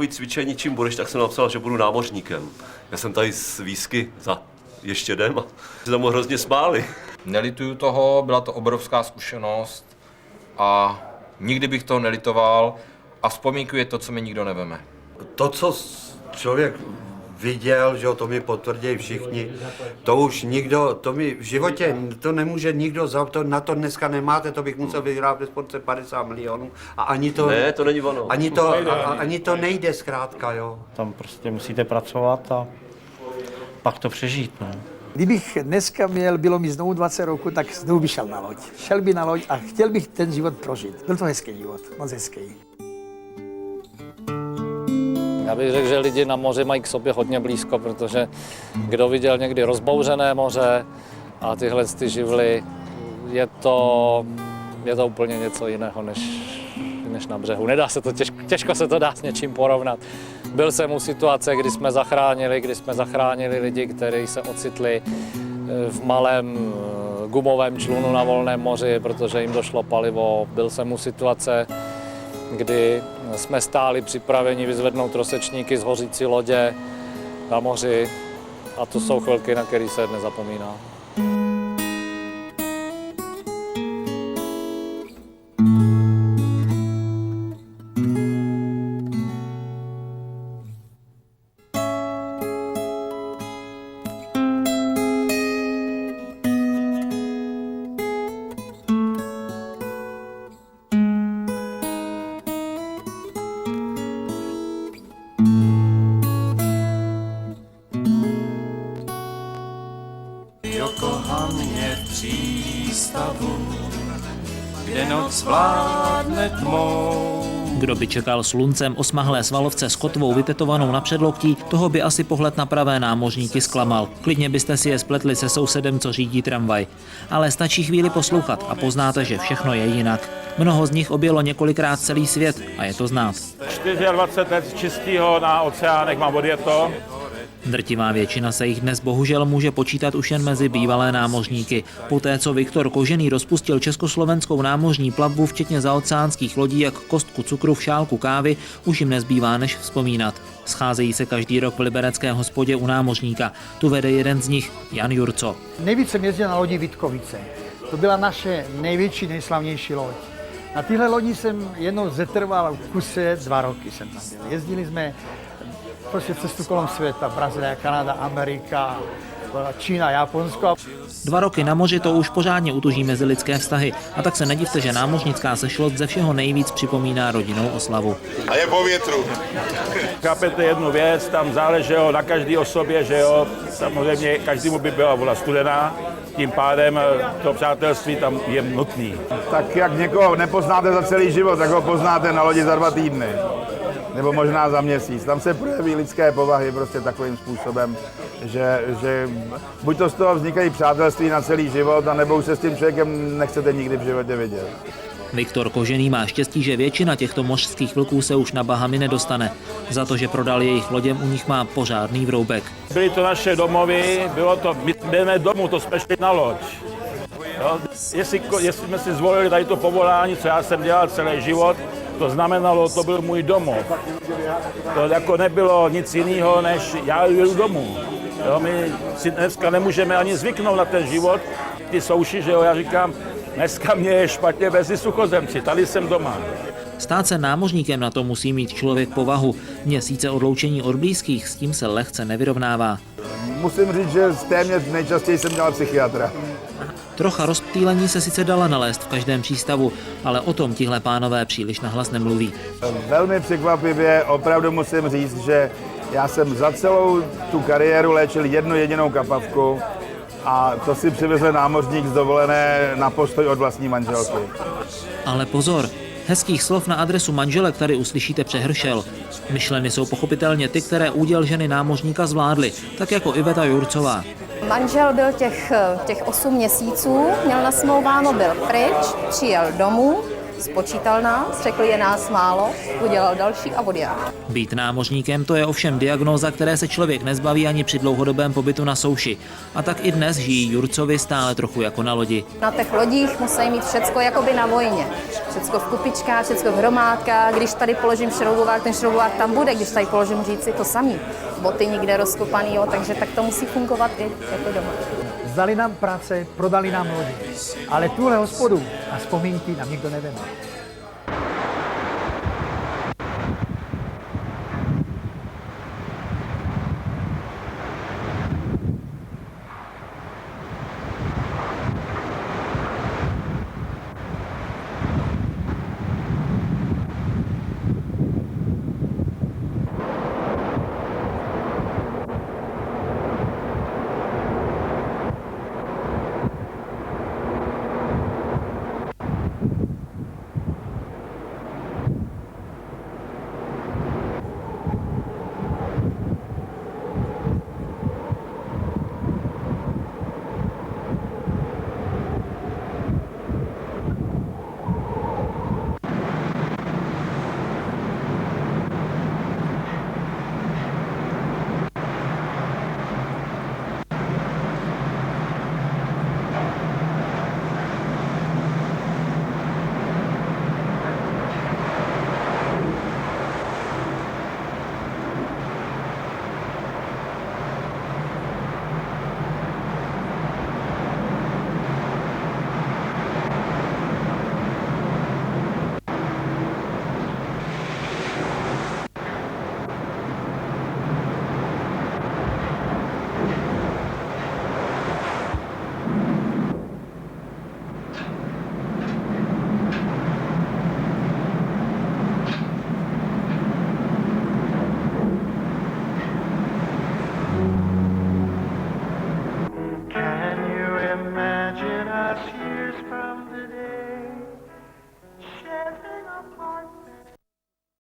Cvičení, čím budeš, tak jsem napsal, že budu námořníkem. Já jsem tady z výsky za ještě den a se tomu hrozně smáli. Nelituju toho, byla to obrovská zkušenost a nikdy bych toho nelitoval a vzpomínku je to, co mi nikdo neveme. To, co člověk viděl, že to mi potvrdí všichni, to už nikdo, to mi v životě, to nemůže nikdo, na to dneska nemáte, to bych musel vyhrát ve sportce 50 milionů a ani to... Ne, to není ono. Ani to nejde zkrátka, jo. Tam prostě musíte pracovat a pak to přežít, no. Kdybych dneska bylo mi znovu 20 roku, tak znovu bych šel na loď. Šel by na loď a chtěl bych ten život prožít. Byl to hezký život, moc hezký. Já bych řekl, že lidi na moři mají k sobě hodně blízko, protože kdo viděl někdy rozbouřené moře a tyhle ty živly, je to úplně něco jiného než na břehu. Nedá se to, těžko se to dá s něčím porovnat. Byl jsem u situace, kdy jsme zachránili lidi, kteří se ocitli v malém gumovém člunu na volném moři, protože jim došlo palivo. Byl jsem u situace, kdy jsme stáli připraveni vyzvednout trosečníky z hořící lodě na moři a to jsou chvilky, na které se nezapomíná. Yokohamě v přístavu, kde noc vládne tmou. Kdo by čekal sluncem osmahlé svalovce s kotvou vytetovanou na předloktí, toho by asi pohled na pravé námořníky zklamal. Klidně byste si je spletli se sousedem, co řídí tramvaj. Ale stačí chvíli poslouchat a poznáte, že všechno je jinak. Mnoho z nich objelo několikrát celý svět a je to znát. 24 let čistého na oceánech mám odjeto. Drtivá většina se jich dnes bohužel může počítat už jen mezi bývalé námořníky. Poté, co Viktor Kožený rozpustil československou námořní plavbu, včetně zaoceánských lodí jak kostku cukru v šálku kávy, už jim nezbývá než vzpomínat. Scházejí se každý rok v liberecké hospodě u námořníka. Tu vede jeden z nich, Jan Jurco. Nejvíc jsem jezdil na lodi Vítkovice. To byla naše největší, nejslavnější loď. Na téhle lodi jsem jednou zetrval v kuse 2 roky jsem tam byl. Jezdili jsme prostě cestu kolem světa, Brazílie, Kanada, Amerika, Čína, Japonsko. 2 roky na moři to už pořádně utuží mezilidské vztahy a tak se nedivte, že námořnická sešlost ze všeho nejvíc připomíná rodinnou oslavu. A je po větru. Chápete jednu věc, tam záleželo na každé osobě, že jo, samozřejmě každému by byla voda studená, tím pádem to přátelství tam je nutný. Tak jak někoho nepoznáte za celý život, tak ho poznáte na lodi za 2 týdny. Nebo možná za měsíc. Tam se projeví lidské povahy prostě takovým způsobem, že buď to z toho vznikají přátelství na celý život, anebo už se s tím člověkem nechcete nikdy v životě vidět. Viktor Kožený má štěstí, že většina těchto mořských vlků se už na Bahamy nedostane. Za to, že prodal jejich loděm, u nich má pořádný vroubek. Byly to naše domovy, my jdeme domů, to jsme šli na loď. Jo, jestli jsme si zvolili tady to povolání, co já jsem dělal celý život, to znamenalo, to byl můj domov. To jako nebylo nic jiného, než já jdu domů. Jo, my si dneska nemůžeme ani zvyknout na ten život. Ty souši, že jo, já říkám, dneska mě je špatně mezi suchozemci, tady jsem doma. Stát se námořníkem, na to musí mít člověk povahu. Měsíce odloučení od blízkých, s tím se lehce nevyrovnává. Musím říct, že téměř nejčastěji jsem dělal psychiatra. Trocha rozptýlení se sice dala nalézt v každém přístavu, ale o tom tihle pánové příliš nahlas nemluví. Velmi překvapivě opravdu musím říct, že já jsem za celou tu kariéru léčil jednu jedinou kapavku a to si přivezl námořník z dovolené na postoj od vlastní manželky. Ale pozor, hezkých slov na adresu manželek tady uslyšíte přehršel. Myšleny jsou pochopitelně ty, které úděl ženy námořníka zvládly, tak jako Iveta Jurcová. Manžel byl těch 8 měsíců, měl nasmlouváno, byl pryč, přijel domů Spočítal nás, řekl, je nás málo, udělal další a odjel. Být námořníkem, to je ovšem diagnóza, které se člověk nezbaví ani při dlouhodobém pobytu na souši. A tak i dnes žijí Jurcovi stále trochu jako na lodi. Na těch lodích musí mít všecko jakoby na vojně. Všecko v kupičkách, všecko v hromádkách. Když tady položím šroubovák, ten šroubovák tam bude. Když tady položím říci, to samý. Boty nikde rozkopaný, jo, takže tak to musí fungovat i jako doma. Zdali nám práce, prodali nám lodi. Ale tuhle hospodu a vzpomínky nám nikdo neveme.